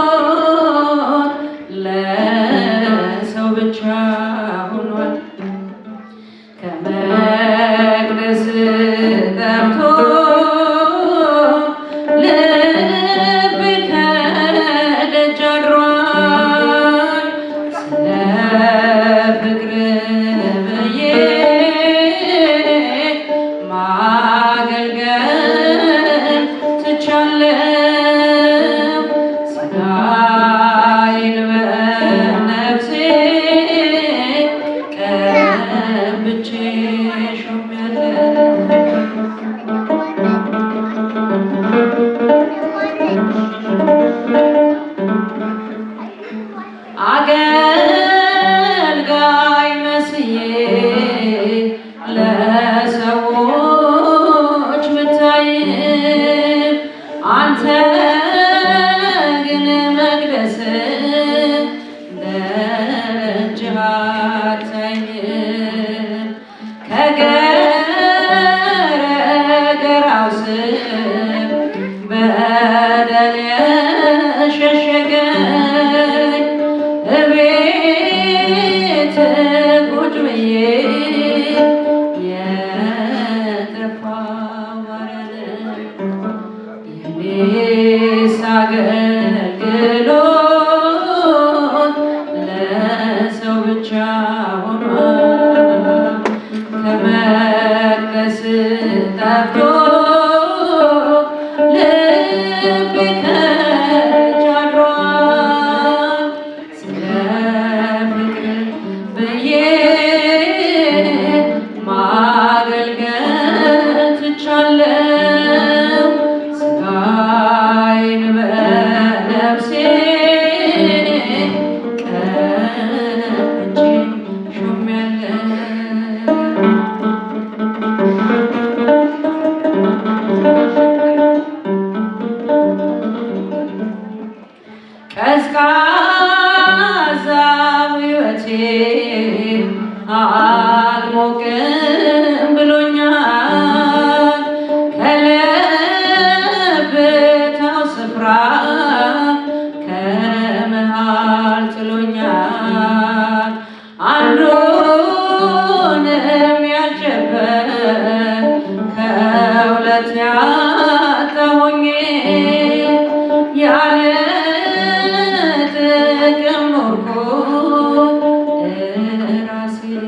አገልግሎት ለሰው ብቻ ሆኗል። ከመቅደስ ጠርቶ ልብ ከደጅ አድሯል። ስለ ፍቅር ብዬ ማገልገል ትቻለው። ሥጋዬን በነፍሴ ቀብቼ ሾሜያለሁ። አገልጋይ መስዬ ለሰዎች ብታይም አንተ ግን መቅደስ ደጅህ አታይም። ከገረገራው ስር በደል የሸሸገኝ እቤት ቁጭ ብዬ የጠፋው ባሪያ ነኝ። የኔስ አገልግሎት ለሰው ብቻ ሆኗል። ከመቅደስ ጠፍቶ ልቤ ከደጅ አድሯል። ስለ ፍቅር ብዬ ማገልገል ትቻለው። ሥጋዬን በነፍሴ ቀብቼ ሾሜያለሁ። ቀዝቃዛው ሕይወቴ አልሞቅም ብሎኛል። ከለብታው ስፍራ ከመሃል ጥሎኛል። አንዱንም ያልጨበጥ ከሁለት ያጣ ሆኜ ያለ ጥቅም ኖርኩት ራሴን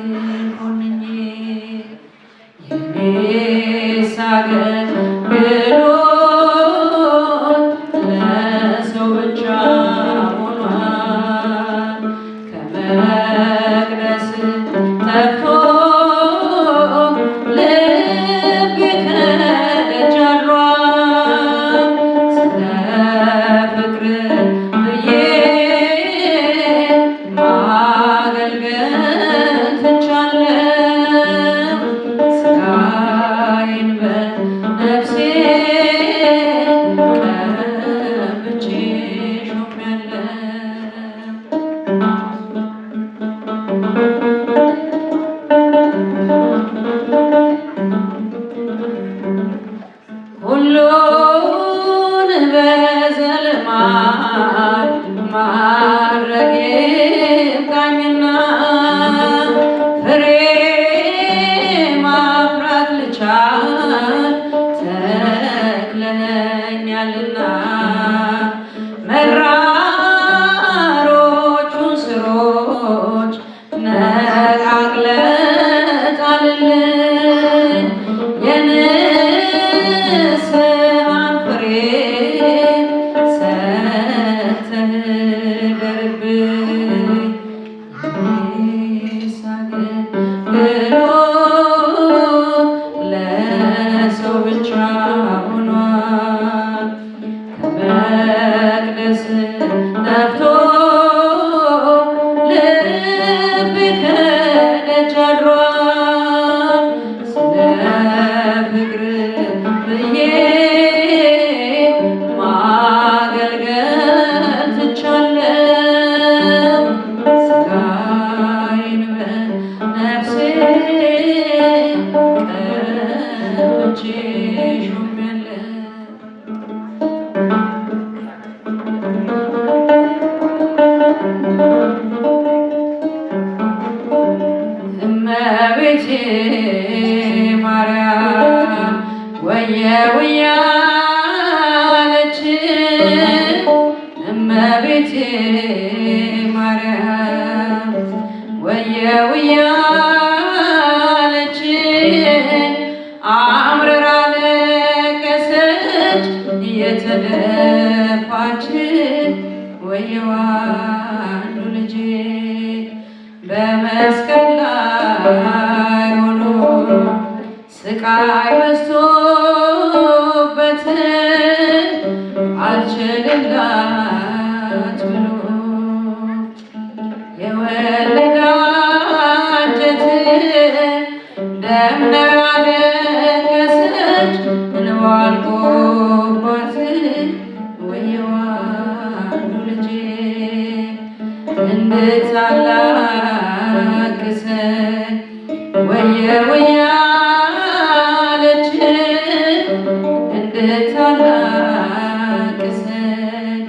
ኮንኜ። የኔስ አገልግሎት ለሰው ብቻ ሆኗል። ከመቅደስ ጠፍቶ ልቤ ከደጅ አድሯል። ስለ ፍቅር ብዬ ማገልገል ትቻለው። ሥጋዬን በነፍሴ ቀብቼ ሾሜያለሁ። ሁሉን በዘልማድ ማድረግ ይብቃኝና ፍሬ ማፍራት ልቻል ተክለኸኛልና። መራሮቹን ስሮች ነቃቅለህ ጣልልኝ። የንስሐን ፍሬ ሰጥተህ ደርብኝ። የኔስ አገልግሎት ለሰው ብቻ ሆኗል። ከመቅደስ ጠፍቶ ልቤ ከደጅ አድሯል። ስለ ፍቅር ብዬ ማገልገል ትቻለው። ሥጋዬን በነፍሴ ማርያም ወየው እያለች እመቤቴ ማርያም ወየው እያለች አምርራ ለቀሰች እየተደፋች ወየው አንዱ ልጄ በመስቀል ላይ ሆኖ ስቃይ በዝቶበት አልችልላት ብሎ የወለደ አንጀት ደም ነው ያለቀሰች እንባ አልቆባት ወየው አንዱ ልጄ እንድታላቅሰኝ ወየው እያለች እንድታላቅሰኝ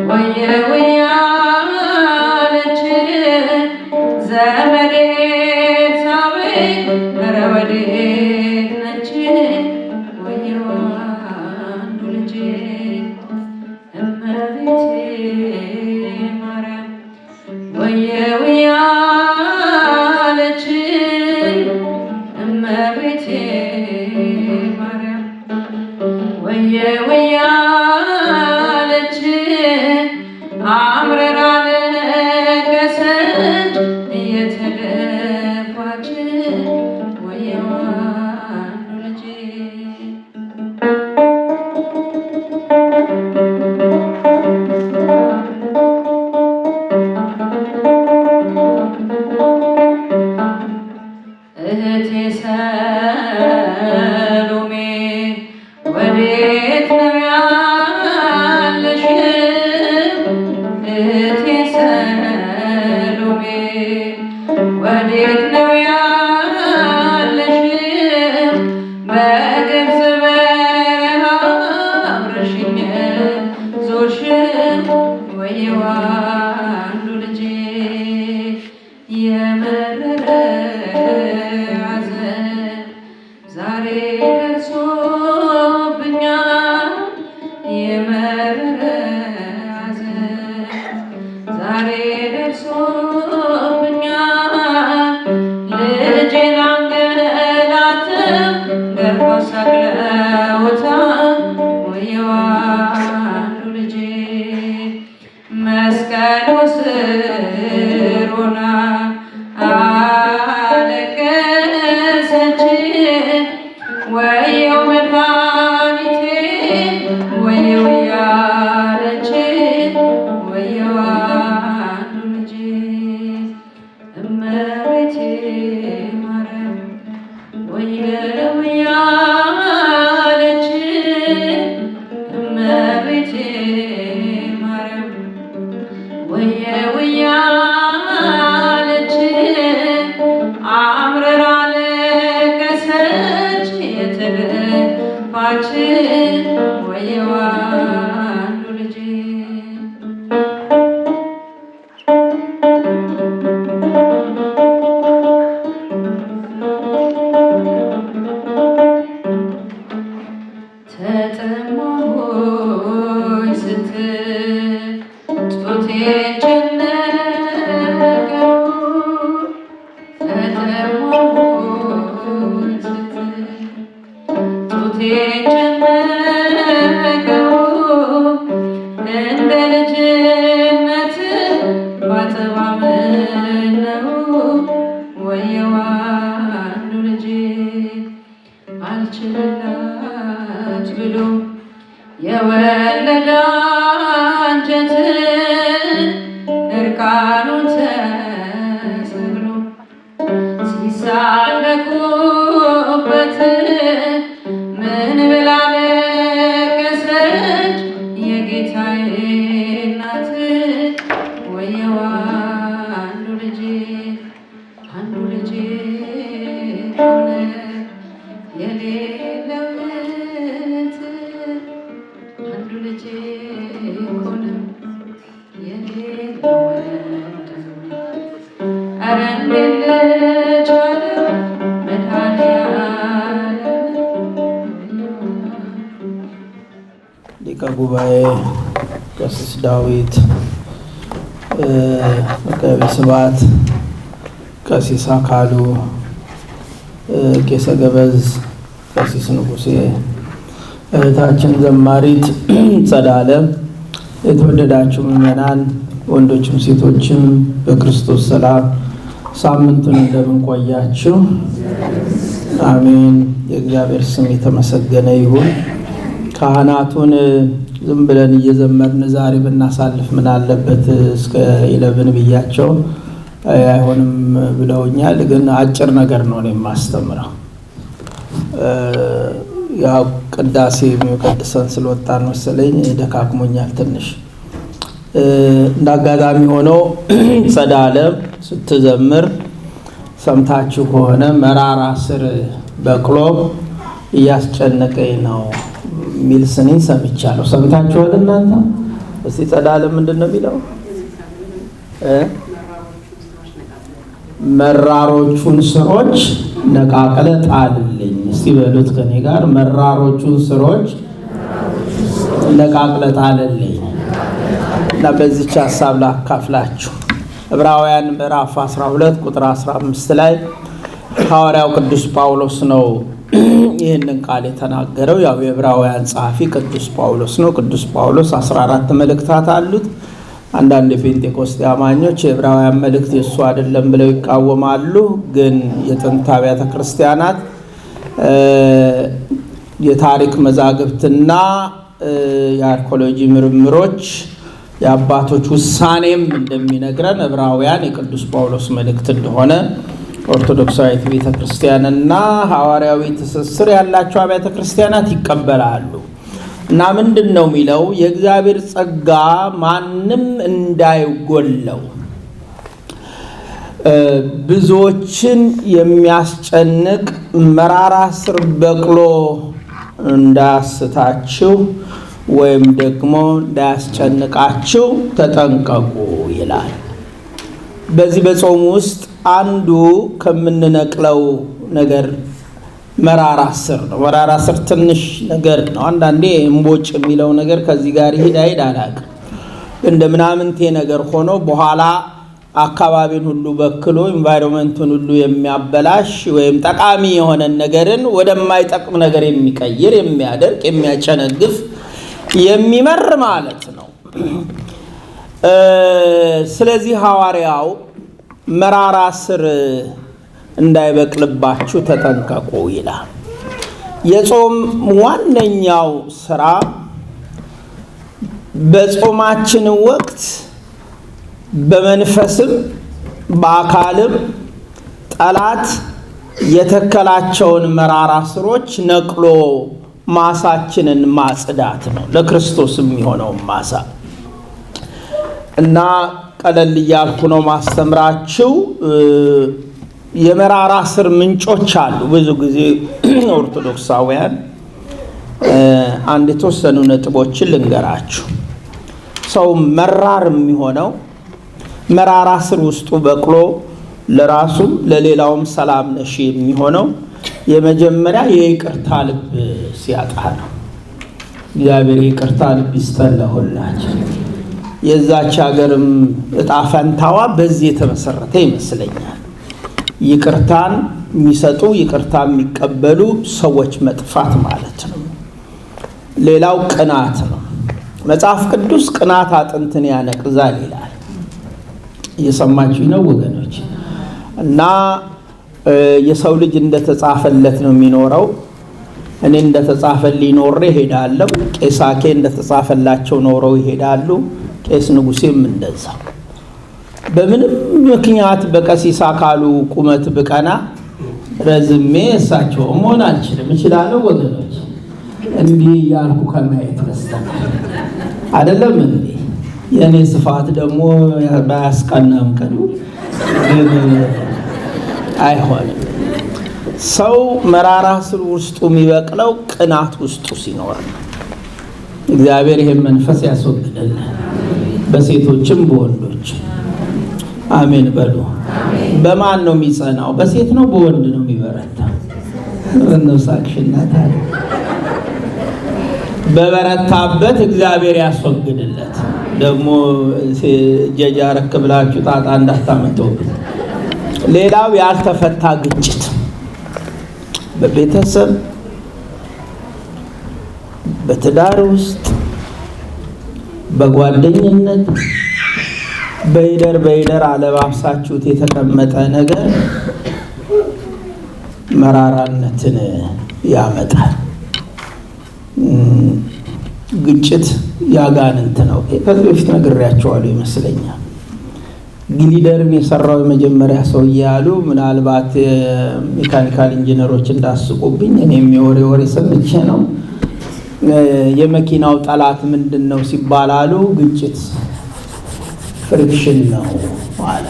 ወየው እያለች ዘመዴ ኤልሳቤጥ ኧረ ወዴት ነች ወየው አንዱ ልጄ እመቤቴ ማርያም ወየው እያለች እመቤቴ ማርያም ወየው እያለች አምርራ ለቀሰች እየተደፋች ወየው አንዱ ልጄ እህቴ ሰሎሜ ወዴት ነው ያለሽ? እህቴ ሰሎሜ ወዴት ነው ያለሽ? በግብፅ በረሃ አብረሽኝ ዞርሽ ወየው አንዱ ልጄ የመረረ ዛሬ ደርሶብኛል የመረረ ሐዘን ዛሬ ደርሶብኛል ልጄን አንገላተው ገርፈው ሰቅለውታል ወየው አንዱ ልጄ መስቀሉ ስር ሆና አለቀሰች ወየው መድኃኒቴ ወየው እያለች ወየው አንዱ ልጄ እመቤቴ ማርያም ወየው እያለች እመቤቴ ማርያም ወየው እያለች አምርራ ለቀሰች የተደፋች ወየው አንዱ ልጄ ተጠማሁኝ ስትል ጡቴን ጨነቀው ተጠማሁኝ ስትል ጡቴን ጨነቀው እንደ ልጅነት ባጠባ ምነው ወየው አንዱ ልጄ አልችልላት ብሎ የወለደ አንጀት እርቃኑን ተሰቅሎ ሲሳለቁበት ምን ብላ ለቀሰች የጌታዬ እናት ወየው አንዱ ልጄ ሆነ የሌለው እህት አንዱ ልጄ ሆነ የሌለው ወንድም ኧረ እንዴት ልቻለው ጉባኤ ቀሲስ ዳዊት፣ መጋቤ ስብሐት ቀሲስ አካሉ፣ ቄሰ ገበዝ ቀሲስ ንጉሴ፣ እህታችን ዘማሪት ጸዳለ፣ የተወደዳችሁ ምዕመናን ወንዶችም ሴቶችም በክርስቶስ ሰላም ሳምንቱን እንደምን ቆያችሁ? አሜን። የእግዚአብሔር ስም የተመሰገነ ይሁን። ካህናቱን ዝም ብለን እየዘመርን ዛሬ ብናሳልፍ ምን አለበት እስከ 11 ብያቸው አይሆንም ብለውኛል። ግን አጭር ነገር ነው የማስተምረው። ያው ቅዳሴ የሚቀድሰን ስለወጣን መሰለኝ ደካክሞኛል ትንሽ። እንዳጋጣሚ ሆኖ ጸዳለ ስትዘምር ሰምታችሁ ከሆነ መራራ ስር በቅሎ እያስጨነቀኝ ነው ሚል ስንኝ ሰምቻለሁ። ሰምታችኋል እናንተ? እስቲ ጸዳለ ምንድነው የሚለው? መራሮቹን ስሮች ነቃቅለ ጣልልኝ። እስቲ በሉት ከኔ ጋር መራሮቹን ስሮች ነቃቅለ ጣልልኝ። እና በዚህች ሐሳብ ላካፍላችሁ። ዕብራውያን ምዕራፍ 12 ቁጥር 15 ላይ ሐዋርያው ቅዱስ ጳውሎስ ነው ይህንን ቃል የተናገረው። ያው የዕብራውያን ጸሐፊ ቅዱስ ጳውሎስ ነው። ቅዱስ ጳውሎስ 14 መልእክታት አሉት። አንዳንድ የፔንቴኮስቴ አማኞች የዕብራውያን መልእክት የሱ አይደለም ብለው ይቃወማሉ። ግን የጥንት አብያተ ክርስቲያናት የታሪክ መዛግብትና የአርኪኦሎጂ ምርምሮች የአባቶች ውሳኔም እንደሚነግረን ዕብራውያን የቅዱስ ጳውሎስ መልእክት እንደሆነ ኦርቶዶክሳዊት ቤተክርስቲያንና ሐዋርያዊ ትስስር ያላቸው አብያተ ክርስቲያናት ይቀበላሉ። እና ምንድነው የሚለው? የእግዚአብሔር ጸጋ ማንም እንዳይጎለው ብዙዎችን የሚያስጨንቅ መራራ ስር በቅሎ እንዳያስታችሁ ወይም ደግሞ እንዳያስጨንቃችሁ ተጠንቀቁ ይላል። በዚህ በጾም ውስጥ አንዱ ከምንነቅለው ነገር መራራ ስር ነው። መራራ ስር ትንሽ ነገር ነው። አንዳንዴ እምቦጭ የሚለው ነገር ከዚህ ጋር ይሄድ አላውቅም። እንደ ምናምንቴ ነገር ሆኖ በኋላ አካባቢን ሁሉ በክሎ ኢንቫይሮንመንቱን ሁሉ የሚያበላሽ ወይም ጠቃሚ የሆነ ነገርን ወደማይጠቅም ነገር የሚቀይር የሚያደርግ የሚያጨነግፍ የሚመር ማለት ነው። ስለዚህ ሐዋርያው መራራ ስር እንዳይበቅልባችሁ ተጠንቀቁ ይላል። የጾም ዋነኛው ስራ በጾማችን ወቅት በመንፈስም በአካልም ጠላት የተከላቸውን መራራ ስሮች ነቅሎ ማሳችንን ማጽዳት ነው። ለክርስቶስ የሚሆነው ማሳ እና ቀለል እያልኩ ነው ማስተምራችሁ። የመራራ ስር ምንጮች አሉ። ብዙ ጊዜ ኦርቶዶክሳውያን አንድ የተወሰኑ ነጥቦችን ልንገራችሁ። ሰው መራር የሚሆነው መራራ ስር ውስጡ በቅሎ ለራሱ ለሌላውም ሰላም ነሽ የሚሆነው የመጀመሪያ የይቅርታ ልብ ሲያጣ ነው። እግዚአብሔር ይቅርታ ልብ ይስጠን ለሁላችን። የዛች ሀገርም እጣ ፈንታዋ በዚህ የተመሰረተ ይመስለኛል። ይቅርታን የሚሰጡ ይቅርታ የሚቀበሉ ሰዎች መጥፋት ማለት ነው። ሌላው ቅናት ነው። መጽሐፍ ቅዱስ ቅናት አጥንትን ያነቅዛል ይላል። እየሰማችሁ ነው ወገኖች? እና የሰው ልጅ እንደተጻፈለት ነው የሚኖረው። እኔ እንደተጻፈልኝ ኖሬ እሄዳለሁ። ቄሳኬ እንደተጻፈላቸው ኖረው ይሄዳሉ። ቄስ ንጉሴም እንደዛ። በምንም ምክንያት በቀሲስ አካሉ ቁመት ብቀና ረዝሜ እሳቸው መሆን አልችልም። እችላለሁ ወገኖች? እንዲህ ያልኩ ከማየት በስተቀር አይደለም እንዴ? የኔ ስፋት ደግሞ ባያስቀናም ቀኑ ግን አይሆንም። ሰው መራራ ስር ውስጡ የሚበቅለው ቅናት ውስጡ ሲኖር ነው። እግዚአብሔር ይሄን መንፈስ ያስወግደልን በሴቶችም በወንዶች። አሜን በሉ። በማን ነው የሚጸናው? በሴት ነው በወንድ ነው የሚበረታው? እነሳክሽና ታዲያ በበረታበት እግዚአብሔር ያስወግድለት። ደግሞ ጀጃረክ ብላችሁ ጣጣ እንዳታመጡበት። ሌላው ያልተፈታ ግጭት በቤተሰብ በትዳር ውስጥ በጓደኝነት በይደር አለባብሳችሁት የተቀመጠ ነገር መራራነትን ያመጣል። ግጭት ያጋንንት ነው። ከዚህ በፊት ነግሬያቸዋለሁ ይመስለኛል። ግሊደርን የሰራው የመጀመሪያ ሰው ያሉ ምናልባት ሜካኒካል ኢንጂነሮች እንዳስቁብኝ እኔም የወሬ ሰምቼ ነው። የመኪናው ጠላት ምንድነው ሲባላሉ ግጭት ፍሪክሽን ነው አለ፣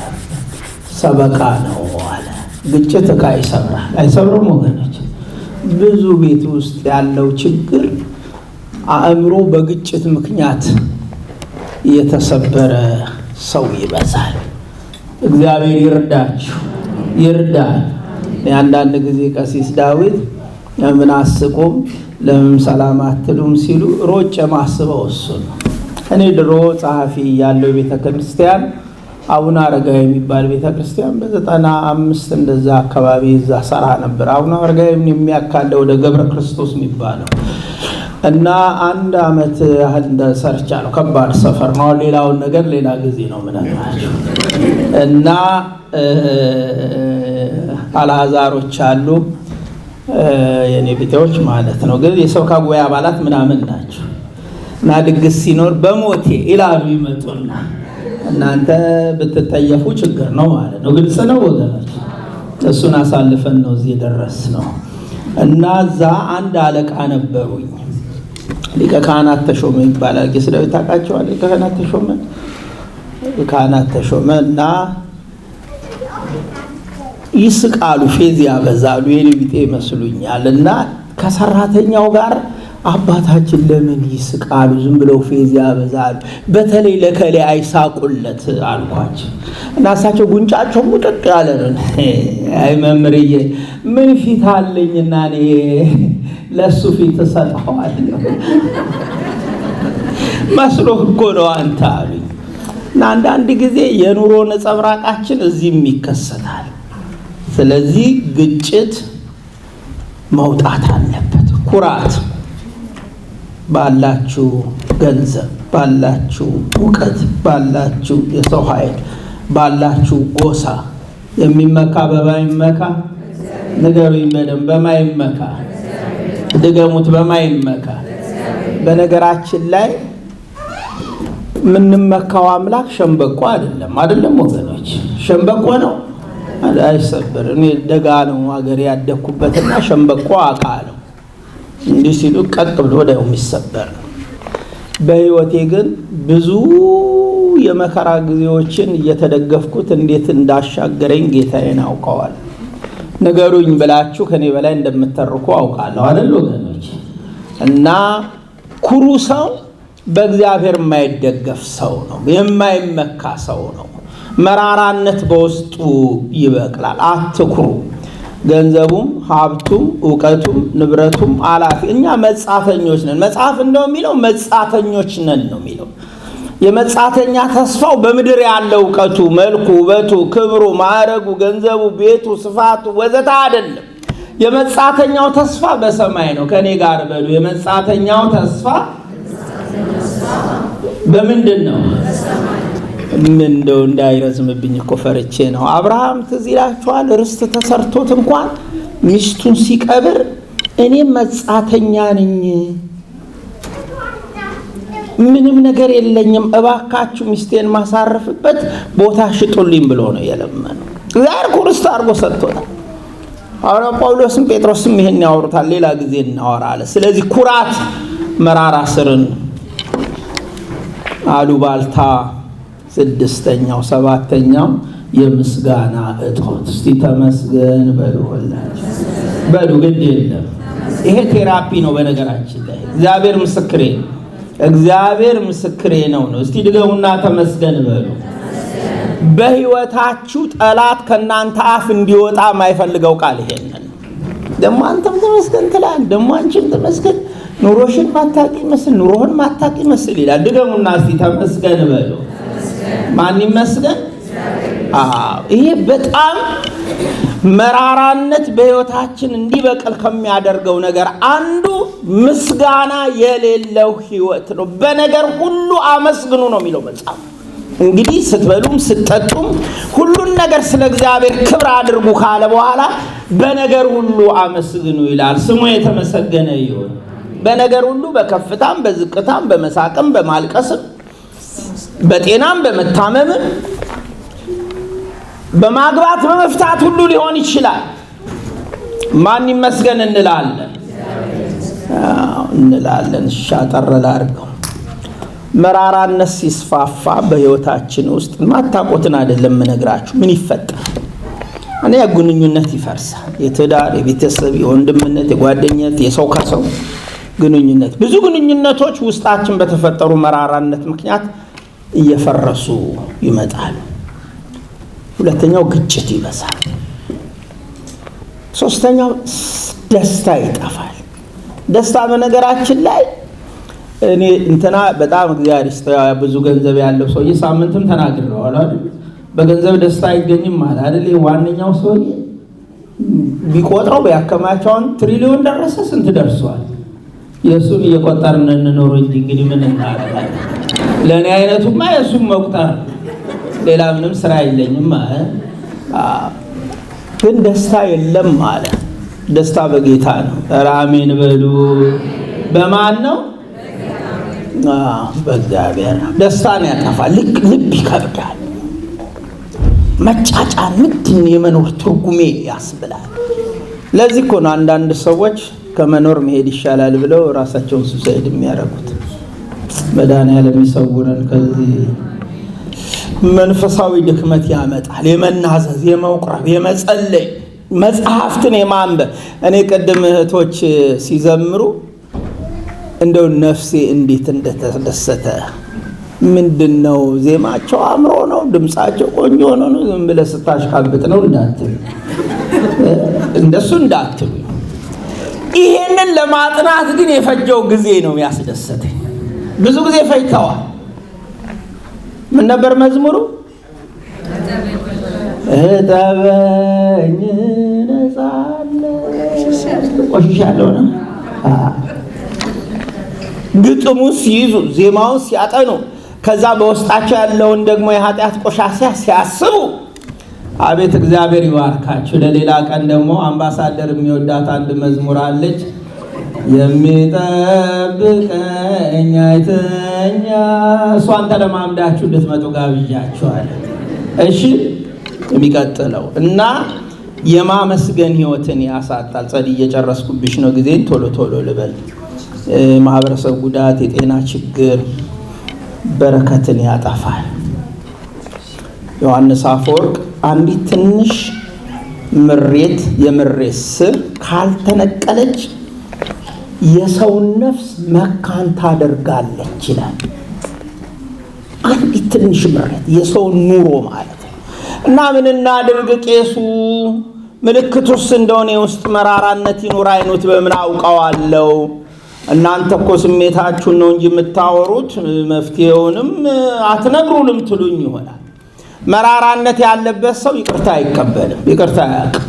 ሰበቃ ነው አለ። ግጭት ዕቃ ይሰብራል። አይሰብርም ወገኖች? ብዙ ቤት ውስጥ ያለው ችግር አእምሮ በግጭት ምክንያት የተሰበረ ሰው ይበዛል። እግዚአብሔር ይርዳችሁ ይርዳል። አንዳንድ ጊዜ ቀሲስ ዳዊት ምን አስቆም ለምን ሰላም አትሉም ሲሉ ሮጬ ማስበው እሱ ነው። እኔ ድሮ ጸሐፊ ያለው ቤተክርስቲያን አቡነ አረጋዊ የሚባል ቤተክርስቲያን በ95 እንደዛ አካባቢ እዛ ሰራ ነበር። አቡነ አረጋዊ የሚያካለው ወደ ገብረ ክርስቶስ የሚባለው እና 1 ዓመት ያህል እንደሰርቻለሁ። ከባድ ሰፈር ነው። ሌላውን ነገር ሌላ ጊዜ ነው ምናልባችሁ። እና አልዓዛሮች አሉ የኔ ቤተዎች ማለት ነው። ግን የሰበካ ጉባኤ አባላት ምናምን ናቸው። እና ድግስ ሲኖር በሞቴ ይላሉ ይመጡና እናንተ ብትጠየፉ ችግር ነው ማለት ነው። ግልጽ ነው ወገኖች። እሱን አሳልፈን ነው እዚህ ደረስነው። እና እዛ አንድ አለቃ ነበሩኝ። ሊቀ ካህናት ተሾመ ይባላል። ቄስ ዳዊት ታውቃቸዋለህ? ሊቀ ካህናት ተሾመ እና ይስቃሉ፣ ፌዝ ያበዛሉ፣ የኔ ቢጤ ይመስሉኛል። እና ከሰራተኛው ጋር አባታችን ለምን ይስቃሉ? ዝም ብለው ፌዝ ያበዛሉ፣ በተለይ ለከሌ አይሳቁለት አልኳቸው። እና እሳቸው ጉንጫቸው ሙጥጥ ያለ ነው። አይ መምህርዬ ምን ፊት አለኝና እኔ ለሱ ፊት እሰጠዋለሁ መስሎህ እኮ ነው አንተ አሉኝ። እና አንዳንድ ጊዜ የኑሮ ነጸብራቃችን እዚህም ይከሰታል። ስለዚህ ግጭት መውጣት አለበት። ኩራት ባላችሁ ገንዘብ፣ ባላችሁ እውቀት፣ ባላችሁ የሰው ኃይል፣ ባላችሁ ጎሳ የሚመካ በማይመካ ንገሩኝ በደንብ በማይመካ ድገሙት በማይመካ። በነገራችን ላይ ምንመካው አምላክ ሸምበቆ አይደለም ወገኖች። ሸምበቆ ነው አይሰበር። እኔ ደጋ ነው ሀገር ያደኩበትና ሸምበቆ አውቃለሁ። እንዲህ ሲሉ ቀጥ ብሎ ወዲያው የሚሰበር ነው። በህይወቴ ግን ብዙ የመከራ ጊዜዎችን እየተደገፍኩት እንዴት እንዳሻገረኝ ጌታዬን አውቀዋል። ነገሩኝ ብላችሁ ከኔ በላይ እንደምትተርኩ አውቃለሁ አይደል ወገኖች? እና ኩሩ ሰው በእግዚአብሔር የማይደገፍ ሰው ነው፣ የማይመካ ሰው ነው። መራራነት በውስጡ ይበቅላል። አትኩሩ። ገንዘቡም ሀብቱም እውቀቱም ንብረቱም አላፊ። እኛ መጻተኞች ነን። መጽሐፍ እንደው የሚለው መጻተኞች ነን ነው የሚለው። የመጻተኛ ተስፋው በምድር ያለው እውቀቱ፣ መልኩ፣ ውበቱ፣ ክብሩ፣ ማዕረጉ፣ ገንዘቡ፣ ቤቱ፣ ስፋቱ ወዘተ አይደለም። የመጻተኛው ተስፋ በሰማይ ነው። ከኔ ጋር በሉ። የመጻተኛው ተስፋ በምንድን ነው? እንደው እንዳይረዝምብኝ እኮ ፈርቼ ነው። አብርሃም ትዝ ይላችኋል? ርስት ተሰርቶት እንኳን ሚስቱን ሲቀብር እኔ መጻተኛ ነኝ፣ ምንም ነገር የለኝም፣ እባካችሁ ሚስቴን ማሳረፍበት ቦታ ሽጡልኝ ብሎ ነው የለመነው። ዛሬ ርስት አድርጎ ሰጥቶታል። ሐዋርያው ጳውሎስም ጴጥሮስም ይሄን ያወሩታል። ሌላ ጊዜ እናወራለን። ስለዚህ ኩራት መራራ ስርን፣ አሉባልታ 6ኛው 7ኛው የምስጋና እጦት። እስቲ ተመስገን በሉ ሁላችሁ በሉ። ግድ የለም ይሄ ቴራፒ ነው። በነገራችን ላይ እግዚአብሔር ምስክሬ ነው። እግዚአብሔር ምስክሬ ነው። እስቲ ድገሙና ተመስገን በሉ። በህይወታችሁ ጠላት ከናንተ አፍ እንዲወጣ የማይፈልገው ቃል ይሄንን ደግሞ አንተም ተመስገን ትላለህ፣ ደግሞ አንቺም ተመስገን። ኑሮሽን ማታቂ መስል ኑሮህን ማታቂ መስል ይላል። ድገሙና እስቲ ተመስገን በሉ። ማን ይመስገን? ይሄ በጣም መራራነት በህይወታችን እንዲበቅል ከሚያደርገው ነገር አንዱ ምስጋና የሌለው ህይወት ነው። በነገር ሁሉ አመስግኑ ነው የሚለው መጽሐፍ። እንግዲህ ስትበሉም ስትጠጡም ሁሉን ነገር ስለ እግዚአብሔር ክብር አድርጉ ካለ በኋላ በነገር ሁሉ አመስግኑ ይላል። ስሙ የተመሰገነ ይሁን። በነገር ሁሉ በከፍታም በዝቅታም በመሳቅም በማልቀስም በጤናም በመታመምም በማግባት በመፍታት ሁሉ ሊሆን ይችላል። ማን ይመስገን እንላለን እንላለን። ሻጠረላ አድርገው መራራነት ሲስፋፋ በህይወታችን ውስጥ ማታቆትን አይደለም ምነግራችሁ ምን ይፈጠራል? እኔ ግንኙነት ይፈርሳል። የትዳር፣ የቤተሰብ፣ የወንድምነት፣ የጓደኝነት፣ የሰው ከሰው ግንኙነት፣ ብዙ ግንኙነቶች ውስጣችን በተፈጠሩ መራራነት ምክንያት እየፈረሱ ይመጣሉ። ሁለተኛው ግጭት ይበዛል። ሶስተኛው ደስታ ይጠፋል። ደስታ በነገራችን ላይ እኔ እንትና በጣም እግዚአብሔር ይስጠው ብዙ ገንዘብ ያለው ሰውዬ ሳምንትም ተናግረዋል አይደል? በገንዘብ ደስታ አይገኝም ማለት አይደል? ዋነኛው ሰውዬ ቢቆጥረው ቢያከማቸውን ትሪሊዮን ደረሰ። ስንት ደርሷል? የሱን እየቆጠርን እንኖር እንጂ እንግዲህ ምን እናደርጋለን? ለኔ አይነቱማ የሱን መቁጠር ሌላ ምንም ስራ የለኝም ማለት ግን ደስታ የለም ማለት። ደስታ በጌታ ነው። አሜን በሉ። በማን ነው? በእግዚአብሔር። ደስታን ያጠፋል። ልብ ይከብዳል። መጫጫን ምንድን የመኖር ትርጉሜ ያስብላል። ለዚህ እኮ ነው አንዳንድ ሰዎች ከመኖር መሄድ ይሻላል ብለው ራሳቸውን ሱሳይድ የሚያደርጉት። መድኃኒዓለም ይሰውረን ከዚህ መንፈሳዊ ድክመት ያመጣል። የመናዘዝ፣ የመቁረብ፣ የመጸለይ፣ መጽሐፍትን የማንበብ። እኔ ቅድም እህቶች ሲዘምሩ እንደው ነፍሴ እንዴት እንደተደሰተ ምንድነው ዜማቸው አምሮ ነው ድምጻቸው ቆንጆ ነው ዝም ብለህ ስታሽካብጥ ነው እንዳትሉ፣ እንደሱ እንዳትሉ። ይሄንን ለማጥናት ግን የፈጀው ጊዜ ነው ያስደሰተኝ። ብዙ ጊዜ ፈጅተዋል። ምን ነበር መዝሙሩ? እጠበኝ ነጻለሁ ቆሽሻለሁ ነው። ግጥሙን ሲይዙ ዜማውን ሲያጠኑ ከዛ በውስጣቸው ያለውን ደግሞ የኃጢአት ቆሻሻ ሲያስቡ አቤት እግዚአብሔር ይባርካችሁ። ለሌላ ቀን ደግሞ አምባሳደር የሚወዳት አንድ መዝሙር አለች። የሚጠብቀኝ አይተኛ። እሷን ተለማምዳችሁ እንድትመጡ ጋብዣችኋለሁ። እሺ የሚቀጥለው እና የማመስገን ህይወትን ያሳጣል። ጸድ እየጨረስኩብሽ ነው ጊዜን ቶሎ ቶሎ ልበል። ማህበረሰብ ጉዳት፣ የጤና ችግር በረከትን ያጠፋል። ዮሐንስ አፈወርቅ አንዲት ትንሽ ምሬት የምሬት ስር ካልተነቀለች የሰውን ነፍስ መካን ታደርጋለች ይላል። አንዲት ትንሽ ምሬት የሰውን ኑሮ ማለት ነው። እና ምን እናድርግ? ቄሱ ምልክቱስ እንደሆነ የውስጥ መራራነት ይኑር አይኑት በምን አውቀዋለሁ? እናንተ እኮ ስሜታችሁን ነው እንጂ የምታወሩት መፍትሄውንም አትነግሩንም ትሉኝ ይሆናል። መራራነት ያለበት ሰው ይቅርታ አይቀበልም፣ ይቅርታ አያውቅም።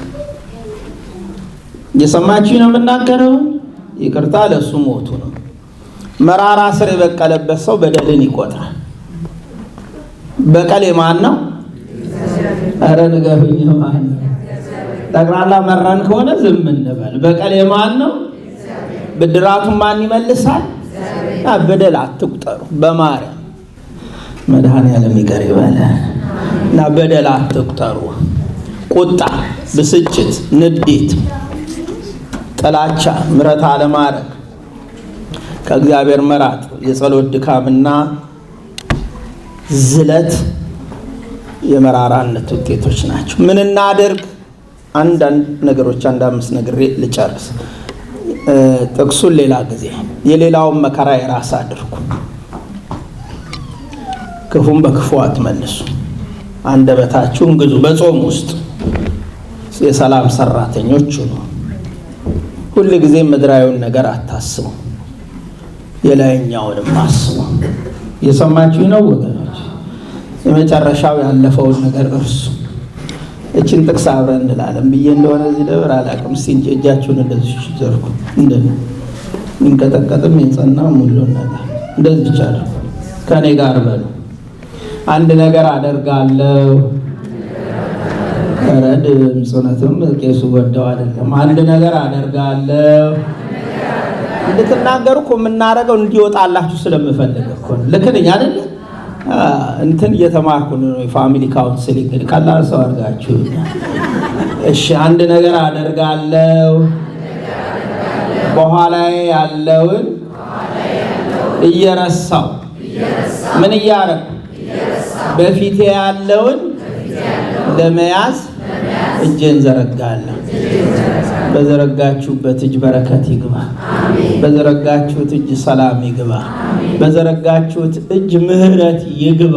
እየሰማችሁ ነው የምናገረው? ይቅርታ ለሱ ሞቱ ነው። መራራ ስር የበቀለበት ሰው በደልን ይቆጥራል። በቀል የማን ነው? ኧረ ንገሩኝ የማን ነው? ጠቅላላ መራን ከሆነ ዝም እንበል። በቀል የማን ነው? ብድራቱን ማን ይመልሳል? በደል አትቁጠሩ። በማርያም መድኃኒዓለም ይቅር ይበለን እና በደል አትቁጠሩ። ቁጣ፣ ብስጭት፣ ንዴት፣ ጥላቻ፣ ምሕረት አለማድረግ፣ ከእግዚአብሔር መራቅ፣ የጸሎት ድካምና ዝለት የመራራነት ውጤቶች ናቸው። ምን እናድርግ? አንዳንድ ነገሮች አንድ አምስት ነግሬ ልጨርስ። ጥቅሱን ሌላ ጊዜ። የሌላውን መከራ የራስ አድርጉ፣ ክፉን በክፉ አትመልሱ፣ አንደበታችሁን ግዙ። በጾም ውስጥ የሰላም ሰራተኞች ሁኑ። ሁል ጊዜ ምድራዊውን ነገር አታስቡ፣ የላይኛውንም አስቡ። የሰማችሁ ነው ወገኖች? የመጨረሻው ያለፈውን ነገር እርሱ። እችን ጥቅስ አብረን እንላለን ብዬ እንደሆነ እዚህ ደብር አላውቅም። እስቲ እጃችሁን እንደዚህ ዘርጉ። እንቀጠቀጥም የጸና ሙሉን ነገር እንደዚህ ይቻላል። ከኔ ጋር በሉ። አንድ ነገር አደርጋለሁ። ረድ ጽነትም ቄሱ ወደው አይደለም። አንድ ነገር አደርጋለሁ እንድትናገሩ እኮ የምናደርገው እንዲወጣላችሁ ስለምፈልግ እኮ ነው። ልክ ነኝ አይደል? እንትን እየተማርኩ ነው። የፋሚሊ ካውንስሊንግ እንግዲህ ቀላል ሰው አድርጋችሁ። እሺ አንድ ነገር አደርጋለሁ፣ በኋላ ያለውን እየረሳው ምን እያደረኩ በፊቴ ያለውን ለመያዝ እጄን ዘረጋለሁ። በዘረጋችሁበት እጅ በረከት ይግባ። በዘረጋችሁት እጅ ሰላም ይግባ። በዘረጋችሁት እጅ ምሕረት ይግባ።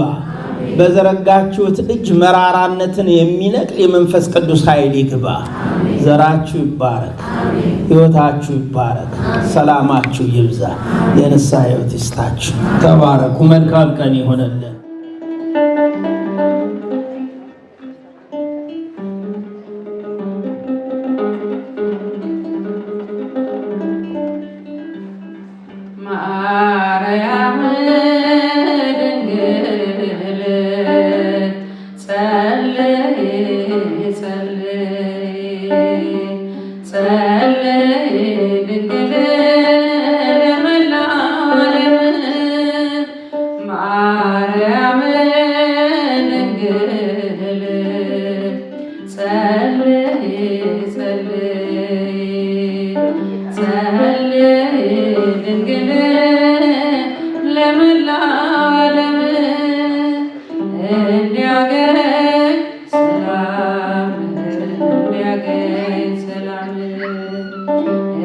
በዘረጋችሁት እጅ መራራነትን የሚነቅል የመንፈስ ቅዱስ ኃይል ይግባ። ዘራችሁ ይባረክ፣ ሕይወታችሁ ይባረክ፣ ሰላማችሁ ይብዛ፣ የንስሐ ሕይወት ይስጣችሁ። ተባረኩ። መልካም ቀን ይሆነልን። ማርያም ድንግል ጸልይ ጸልይ ጸልይ ድንግል ለመላው ዓለም። ማርያም ድንግል ጸልይ ጸልይ ጸልይ ድንግል ለመላው ዓለም እንዲያገኝ ሰላም እንዲያገኝ ሰላም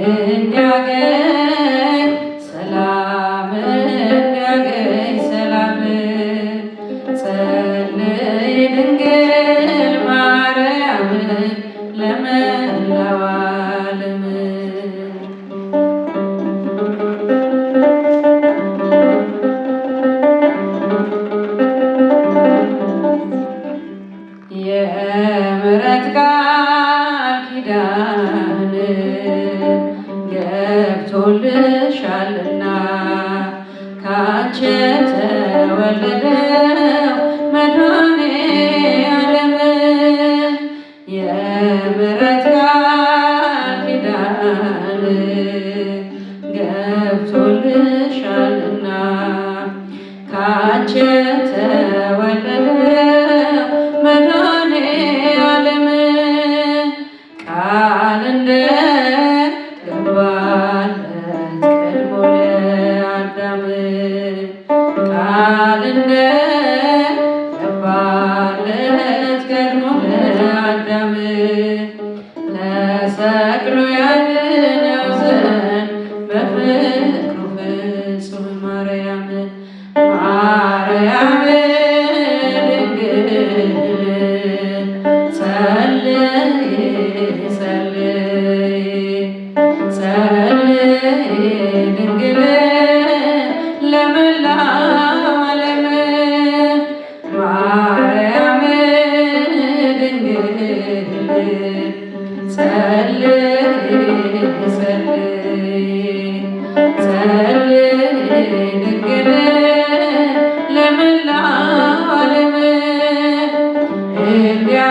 እንዲያገኝ ሰላም እንዲያገኝ ሰላም ጸልይ ድንግል ማርያም ለመላው ዓለም። የምሕረት ቃል ኪዳን ገብቶልሻልና ካንቺ የተወለደው መድኃኔዓለም። የምሕረት ቃል ኪዳን ገብቶልሻልና ካንቺ የተወለደው መድኃኔዓለም ቃል እንደገባለት ቀድሞ ለአዳም ቃል እንደገባለት ቀድሞ ለአዳም ተሰቅሎ ያድነው ዘንድ በፍቅሩ ፍጹም ማርያም ማርያም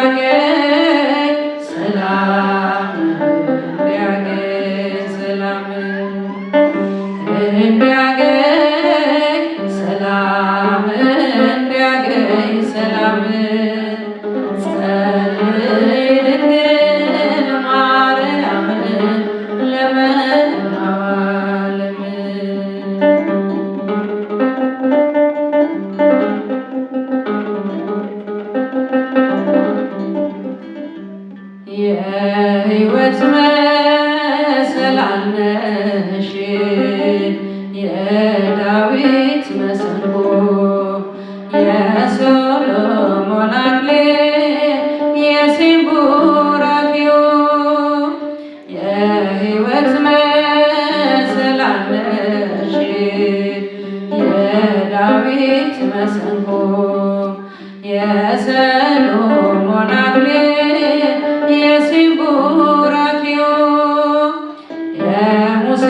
እንዲያገኝ ሰላም እንዲያገኝ የሕይወት መሰላለሽ የዳዊት መሰንቆ የሰሎሞን አክሊል የሲም ቡራኪዮ የሙሴ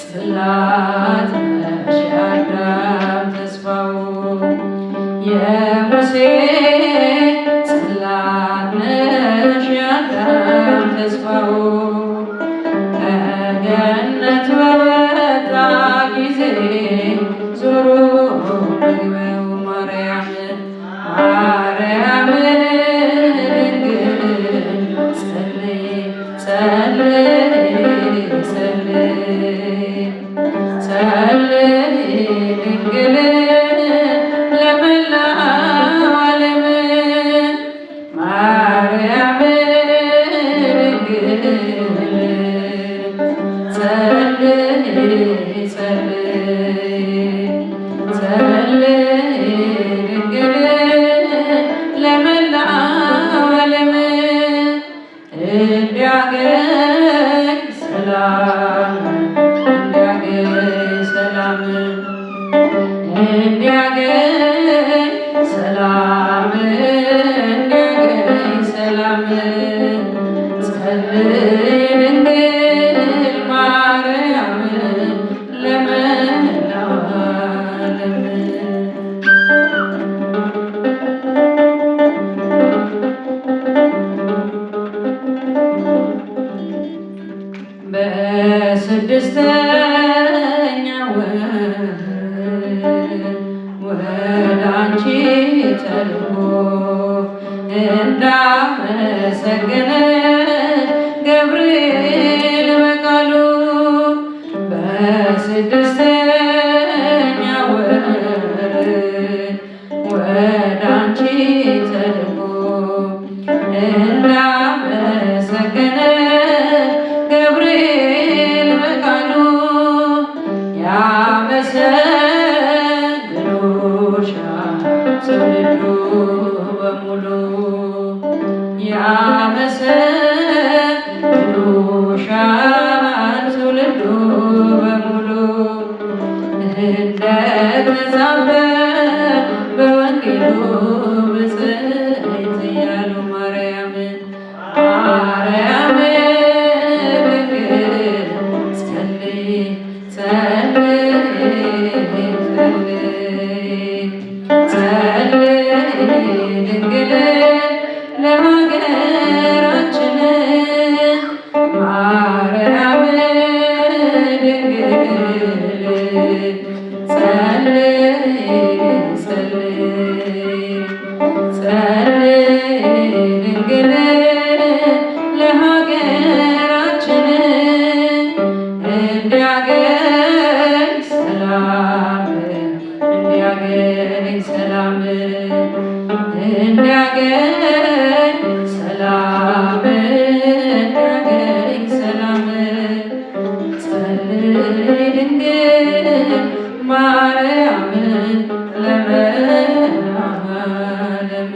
ጽላት ነሽ የአዳም ተስፋው የሙሴ ጽላት ነሽ የአዳም ተስፋው ከገነት በወጣ ጊዜ ዞሮ መግቢያው ማርያም ድንግል ጸልይ ጸልይ ጸልይ ድንግል ለመላው ዓለም ማርያም ድንግል ጸልይ ድንግል ለመላው ዓለም እንዲያገኝ ሰላም እንዲያገኝ ሰላም ጸልይ ድንግል ማርያም ለመላው ዓለም በስድስተኛው ወር ወደ አንቺ ተልኮ እንዳመሰገነሽ ገብርኤል በቃሉ በስድስተኛው ወር ወደ አንቺ ተልኮ እንዳመሰገነሽ ገብርኤል በቃሉ ያመሰግኑሻል ትውልዱ በሙሉ ያመሰግኑሻል ትውልዱ በሙሉ እንደተጻፈ በወንጌሉ ብፅዕት እያሉ ማርያም ድንግል ጸልይ ድንግል ለሀገራችን ማርያም ድንግል ድንግል ለሀገራችን እንዲያገኝ ሰላም እንዲያገኝ ሰላም ጸልይ ድንግል ማርያም ለመላው ዓለም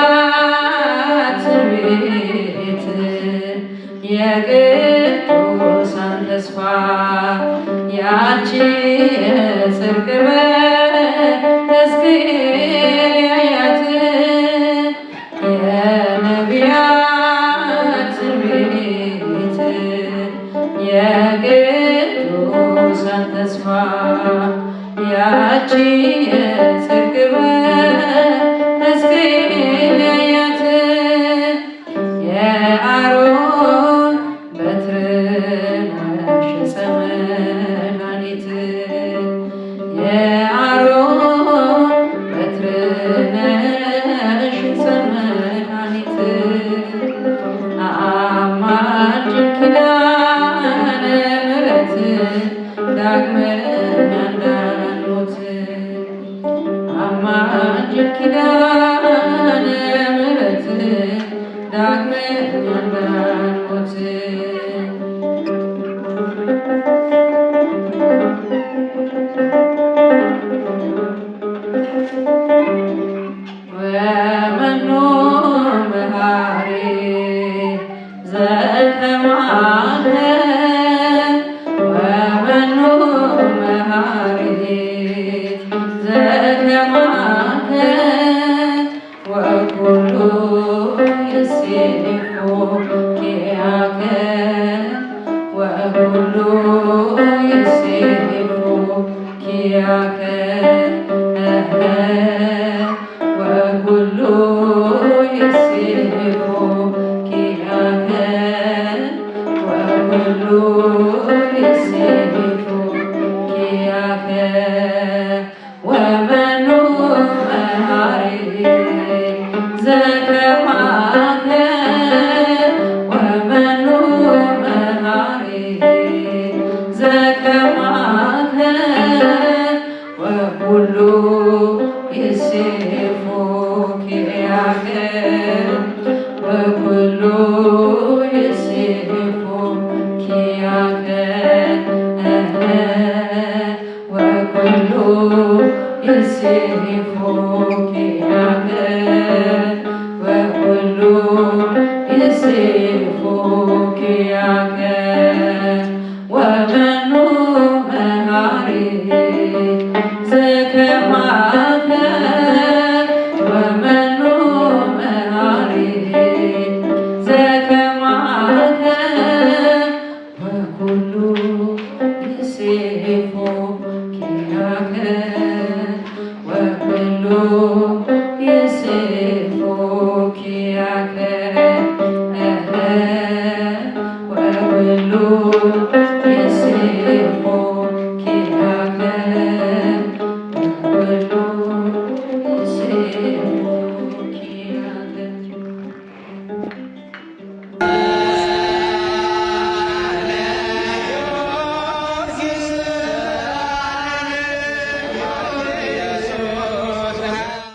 የነቢያት ቤት የቅዱሳን ተስፋ ያቺ የጽድቅ ሕዝቅኤል ያያት የነቢያት ቤት የቅዱሳን ተስፋ ያቺ የጽድቅ ሕዝቅኤል ያያት የአሮን በትር ነሽ ዕፀ መድኃኒት የአሮን በትር ነሽ ዕፀ መድኃኒት አማላጅ ኪዳነ ምሕረት ዳግመኛ እንዳንሞት አማላጅ ኪዳነ ምሕረት ዳግመኛ እንዳንሞት ኪያከ ወኩሉ ይሴፎ ኪያከ ወኩሉ ይሴፎ ኪያከ ወመኑ መሃሪ ዘከማከ ወመኑ መሃሪ ዘከማከ ወኩሉ ይሴፎ ኪያከ ወኩሉ ይሴፎ ኪያከ ወኩሉ ይሴፎ ኪያከ ወኩሉ ይሴፎ ኪያከ ወመኑ መሃሪ ዘከማከ ወመኑ መሃሪ ዘከማከ ወኩሉ ይሴፎ